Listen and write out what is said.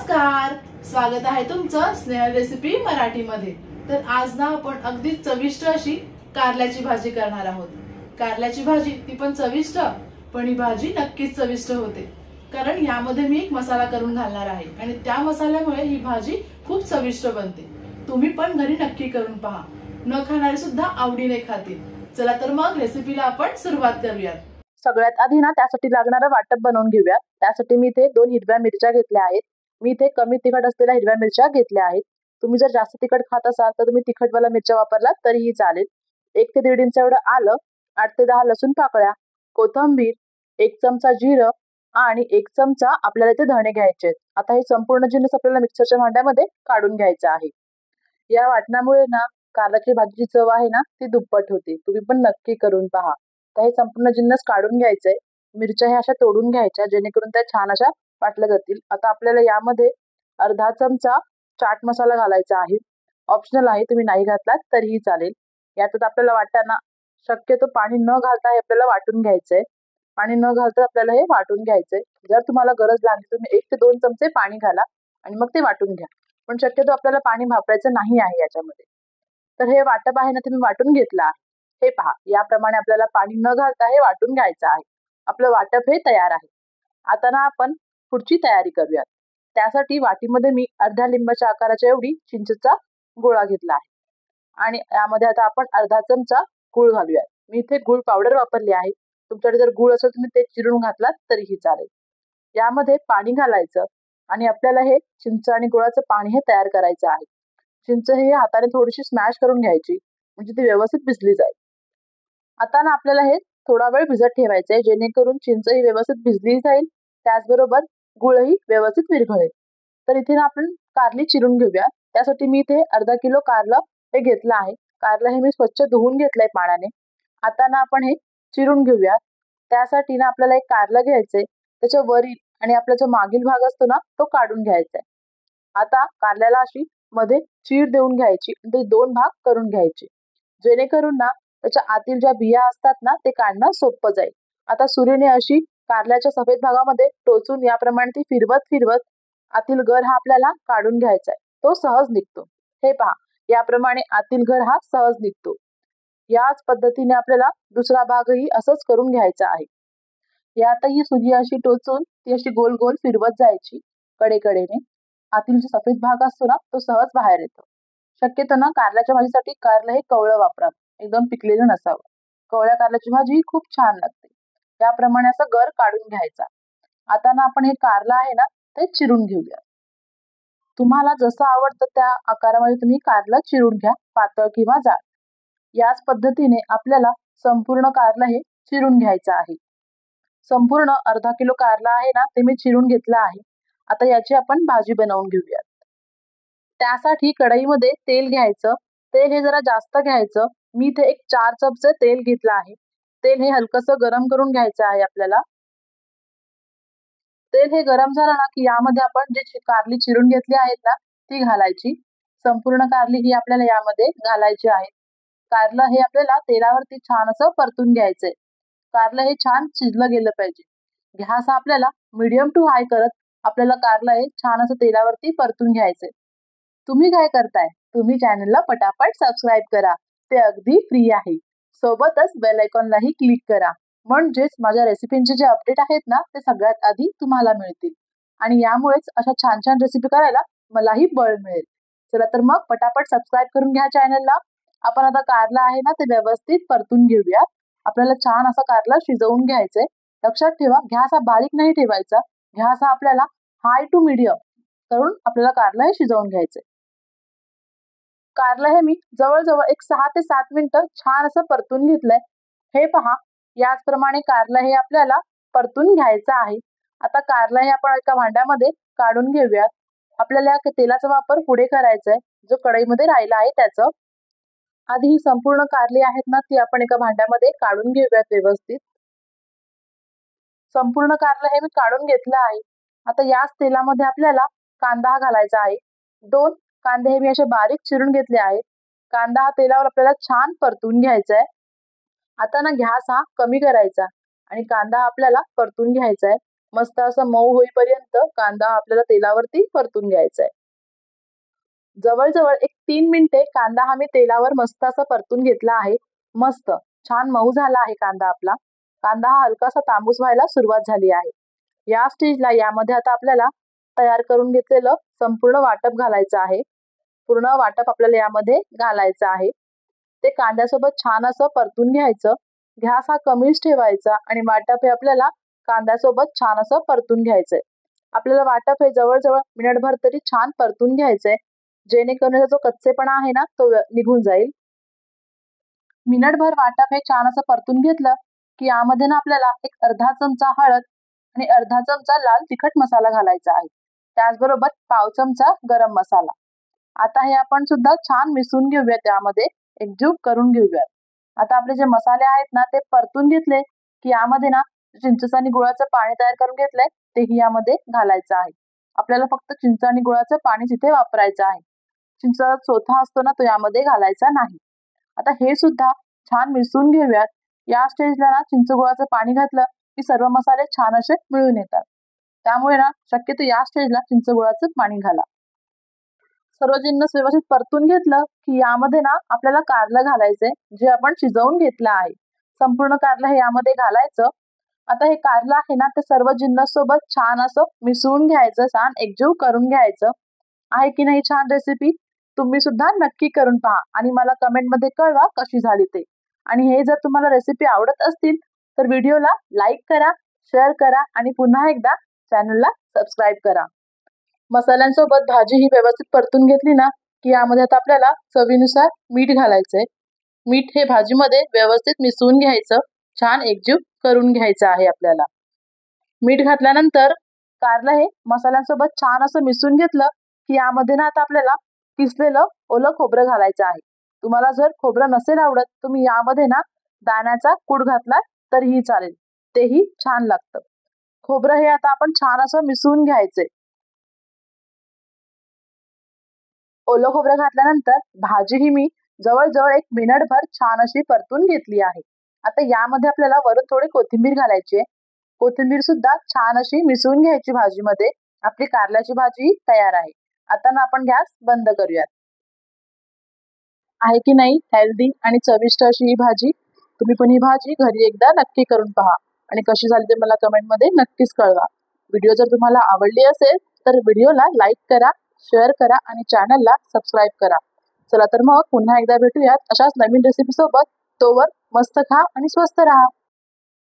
नमस्कार, स्वागत आहे तुमचं स्नेहल रेसिपी मराठीमध्ये। तर आज ना आपण अगदी चविष्ट अशी कारल्याची भाजी करणार आहोत। कारल्याची भाजी ती पण चविष्ट, पण ही भाजी नक्कीच चविष्ट होते, कारण यामध्ये मी एक मसाला करून घालणार आहे आणि त्या मसाल्यामुळे ही भाजी खूप चविष्ट बनते। तुम्ही पण घरी नक्की करून पहा, न खाणारे सुद्धा आवडीने खातील। चला तर मग रेसिपीला आपण सुरुवात करूयात। सगळ्यात आधी ना त्यासाठी लागणारं वाटप बनवून घेऊया। त्यासाठी मी इथे 2 हिरव्या मिरच्या घेतल्या आहेत। मी इथे कमी तिखट असलेल्या हिरव्या मिरच्या घेतल्या आहेत। तुम्ही जर जास्त तिखट खात असाल तर तुम्ही तिखटवाल्या मिरच्या वापरलात तरीही चालेल। 1 ते 1.5 इंच एवढं आलं, 8 ते 10 लसूण पाकळ्या, कोथिंबीर, 1 चमचा जिरं आणि 1 चमचा आपल्याला इथे धणे घ्यायचे आहेत। आता हे संपूर्ण जिन्नस आपल्याला मिक्सरच्या भांड्यामध्ये काढून घ्यायचं आहे। या वाटणामुळे ना कारल्याची भाजीची चव आहे ना ती दुप्पट होते। तुम्ही पण नक्की करून पहा। तर हे संपूर्ण जिन्नस काढून घ्यायचंय। मिरच्या ह्या अशा तोडून घ्यायच्या जेणेकरून त्या छान अशा वाटल्या जातील। आता आपल्याला यामध्ये अर्धा चमचा चाट मसाला घालायचा आहे। ऑप्शनल आहे, तुम्ही नाही घातलात तरीही चालेल। यात आपल्याला वाटताना शक्यतो पाणी न घालता हे आपल्याला वाटून घ्यायचंय। पाणी न घालता आपल्याला हे वाटून घ्यायचंय। जर तुम्हाला गरज लागली तुम्ही 1 ते 2 चमचे पाणी घाला आणि मग ते वाटून घ्या, पण शक्यतो आपल्याला पाणी वापरायचं नाही आहे याच्यामध्ये। तर हे वाटप आहे ना तुम्ही वाटून घेतलं आहे। हे पहा, याप्रमाणे आपल्याला पाणी न घालता हे वाटून घ्यायचं आहे। आपलं वाटप हे तयार आहे। आता ना आपण पुढची तयारी करूयात। त्यासाठी वाटीमध्ये मी अर्ध्या लिंबाच्या आकाराच्या एवढी चिंचेचा गोळा घेतला आहे आणि यामध्ये आता आपण अर्धा चमचा गूळ घालूयात। मी इथे गूळ पावडर वापरली आहे। तुमच्याकडे जर गूळ असेल तुम्ही ते चिरून घातलात तरीही चालेल। यामध्ये पाणी घालायचं आणि आपल्याला हे चिंच आणि गुळाचं पाणी हे तयार करायचं आहे। चिंच हे हाताने थोडीशी स्मॅश करून घ्यायची, म्हणजे ती व्यवस्थित भिजली जाईल। आता ना आपल्याला हे थोडा वेळ भिजत ठेवायचंय जेणेकरून चिंच ही व्यवस्थित भिजली जाईल, त्याचबरोबर गुळही व्यवस्थित विरघळेल। तर इथे ना आपण कारली चिरून घेऊया। त्यासाठी मी इथे अर्धा किलो कारलं हे घेतलं आहे। कारलं हे मी स्वच्छ धुवून घेतलंय पाण्याने। आता ना आपण हे चिरून घेऊया। त्यासाठी ना आपल्याला एक कारलं घ्यायचंय, त्याच्या वरील आणि आपला जो मागील भाग असतो ना तो काढून घ्यायचा आहे। आता कारल्याला अशी मध्ये चीर देऊन घ्यायची आणि ते 2 भाग करून घ्यायचे, जेणेकरून ना त्याच्या आतील ज्या बिया असतात ना ते काढणं सोपं जाईल। आता सुरीने अशी कारल्याच्या सफेद भागामध्ये टोचून याप्रमाणे ती फिरवत फिरवत आतील गर हा आपल्याला काढून घ्यायचा आहे। तो सहज निघतो। हे पहा, याप्रमाणे आतील गर हा सहज निघतो। याच पद्धतीने आपल्याला दुसरा भागही असंच करून घ्यायचा आहे। यातही ही सुरी अशी टोचून ती अशी गोल गोल फिरवत जायची कडेकडेने। आतील जो सफेद भाग असतो ना तो सहज बाहेर येतो। शक्यतो ना कारल्याच्या भाजीसाठी कारलं हे कवळं वापरावं, एकदम पिकलेलं नसावं। कवळ्या कारल्याची भाजी खूप छान लागते। त्याप्रमाणे असं गर काढून घ्यायचा। आता ना आपण हे कारलं आहे ना ते चिरून घेऊया। तुम्हाला जसं आवडतं त्या आकारामध्ये तुम्ही कारलं चिरून घ्या, पातळ किंवा जाड। याच पद्धतीने आपल्याला संपूर्ण कारलं हे चिरून घ्यायचं आहे। संपूर्ण अर्धा किलो कारला आहे ना ते मी चिरून घेतलं आहे। आता याची आपण भाजी बनवून घेऊयात। त्यासाठी कढईमध्ये तेल घ्यायचं। तेल हे जरा जास्त घ्यायचं। मी इथे एक 4 चमचे तेल घेतलं आहे। तेल हे हलकसं गरम करून घ्यायचं आहे आपल्याला। तेल हे गरम झालं ना की यामध्ये आपण जे कारली चिरून घेतली आहेत ना ती घालायची। संपूर्ण कारली ही आपल्याला यामध्ये घालायची आहे। कारलं हे आपल्याला तेलावरती छान असं परतून घ्यायचंय। कारलं हे छान शिजलं गेलं पाहिजे। गॅस आपल्याला मीडियम टू हाय करत आपल्याला कारलं हे छान असं तेलावरती परतून घ्यायचंय। तुम्ही काय करताय? तुम्ही चॅनलला पटापट सबस्क्राईब करा, ते अगदी फ्री आहे। सोबतच बेल आयकॉनलाही क्लिक करा, म्हणजेच माझ्या रेसिपींचे जे अपडेट आहेत ना ते सगळ्यात आधी तुम्हाला मिळतील आणि यामुळेच अशा छान छान रेसिपी करायला मलाही बळ मिळेल। चला तर मग पटापट सबस्क्राईब करून घ्या चॅनलला। आपण आता कारला आहे ना ते व्यवस्थित परतून घेऊया। आपल्याला छान असा कारला शिजवून घ्यायचंय। लक्षात ठेवा, गॅस हा बारीक नाही ठेवायचा। गॅस हा आपल्याला हाय टू मीडियम करून आपल्याला कारला हे शिजवून घ्यायचंय। कारलं हे मी जवळजवळ एक 6 ते 7 मिनिटं छान असं परतून घेतलंय। हे पहा, याचप्रमाणे कारलं हे आपल्याला परतून घ्यायचं आहे। आता कारलं हे आपण एका भांड्यामध्ये काढून घेऊयात। आपल्याला तेलाचा वापर पुढे करायचा आहे, जो कढईमध्ये राहिला आहे त्याचं। आधी ही संपूर्ण कारली आहेत ना ती आपण एका भांड्यामध्ये काढून घेऊयात व्यवस्थित। संपूर्ण कारलं हे मी काढून घेतलं आहे। आता याच तेलामध्ये आपल्याला कांदा घालायचा आहे। 2 कांदे हे मी असे बारीक चिरून घेतले आहेत। कांदा हा तेलावर आपल्याला छान परतून घ्यायचा आहे। आता ना गॅस हा कमी करायचा आणि कांदा आपल्याला परतून घ्यायचा आहे। मस्त असं मऊ होईपर्यंत कांदा आपल्याला तेलावरती परतून घ्यायचा आहे. जवळजवळ एक 3 मिनिटे कांदा हा मी तेलावर मस्त असं परतून घेतला आहे. मस्त छान मऊ झाला आहे कांदा आपला. कांदा हा हलकासा तांबूस व्हायला सुरुवात झाली आहे. या स्टेजला यामध्ये आता आपल्याला तयार करून घेतलेलं संपूर्ण वाटप घालायचं आहे. पूर्ण वाटप आपल्याला यामध्ये घालायचं आहे. ते कांद्यासोबत छान असं परतून घ्यायचं. गॅस हा कमीच ठेवायचा आणि वाटप हे आपल्याला कांद्यासोबत छान असं परतून घ्यायचंय. आपल्याला वाटप हे जवळजवळ मिनिटभर तरी छान परतून घ्यायचंय, जेणेकरून याचा जो कच्चेपणा आहे ना तो निघून जाईल. मिनिटभर वाटप हे छान असं परतून घेतलं की यामध्ये ना आपल्याला एक अर्धा चमचा हळद आणि अर्धा चमचा लाल तिखट मसाला घालायचा आहे. त्याचबरोबर पाव चमचा गरम मसाला. आता हे आपण सुद्धा छान मिसळून घेऊयात, यामध्ये एकजीव करून घेऊयात. आता आपले जे मसाले आहेत ना ते परतून घेतले की यामध्ये ना चिंचेचं आणि गुळाचं पाणी तयार करून घेतलंय तेही यामध्ये घालायचं आहे. आपल्याला फक्त चिंच आणि गुळाचं पाणी तिथे वापरायचं आहे. चिंचेचा चोथा असतो ना तो यामध्ये घालायचा नाही. आता हे सुद्धा छान मिसळून घेऊयात. या स्टेजला ना चिंच गुळाचं पाणी घातलं की सर्व मसाले छान असे मिळून येतात. त्यामुळे ना शक्यतो या स्टेजला चिंच गुळाचं पाणी घाला. सर्व जिन्नस व्यवस्थित परतून घेतलं की यामध्ये ना आपल्याला कारलं घालायचंय, जे आपण शिजवून घेतलं आहे. संपूर्ण कारलं हे यामध्ये घालायचं. आता हे कारलं आहे ना ते सर्व जिन्नस सोबत छान असं मिसळून घ्यायचं, छान एकजीव करून घ्यायचं. आहे की नाही छान रेसिपी? तुम्ही सुद्धा नक्की करून पहा आणि मला कमेंटमध्ये कळवा कशी झाली ते. आणि हे जर तुम्हाला रेसिपी आवडत असतील तर व्हिडिओला लाईक करा, शेअर करा आणि पुन्हा एकदा चॅनलला सबस्क्राईब करा. मसाल्यांसोबत भाजी ही व्यवस्थित परतून घेतली ना की यामध्ये आता आपल्याला चवीनुसार मीठ घालायचंय. मीठ हे भाजीमध्ये व्यवस्थित मिसळून घ्यायचं, छान एकजीव करून घ्यायचं आहे आपल्याला. मीठ घातल्यानंतर कारलं हे मसाल्यांसोबत छान असं मिसळून घेतलं की यामध्ये ना आता आपल्याला किसलेलं ओलं खोबरं घालायचं आहे. तुम्हाला जर खोबरं नसेल आवडत तुम्ही यामध्ये ना दाण्याचा कूट घातला तरीही चालेल, तेही छान लागतं. खोबरं हे आता आपण छान असं मिसळून घ्यायचंय. ओलं खोबरं घातल्यानंतर भाजी ही मी जवळजवळ एक मिनिटभर छान अशी परतून घेतली आहे. आता यामध्ये आपल्याला वरून थोडी कोथिंबीर घालायची आहे. कोथिंबीर सुद्धा छान अशी मिसळून घ्यायची भाजीमध्ये. आपली कारल्याची भाजी तयार आहे. आता ना आपण गॅस बंद करूयात. आहे की नाही हेल्दी आणि चविष्ट अशी ही भाजी? तुम्ही पण ही भाजी घरी एकदा नक्की करून पहा आणि कशी झाली ते मला कमेंटमध्ये नक्कीच कळवा. व्हिडिओ जर तुम्हाला आवडली असेल तर व्हिडिओला लाईक करा, शेअर करा आणि चॅनलला सबस्क्राईब करा. चला तर मग पुन्हा एकदा भेटूयात अशाच नवीन रेसिपी सोबत. तोवर मस्त खा आणि स्वस्त राहा.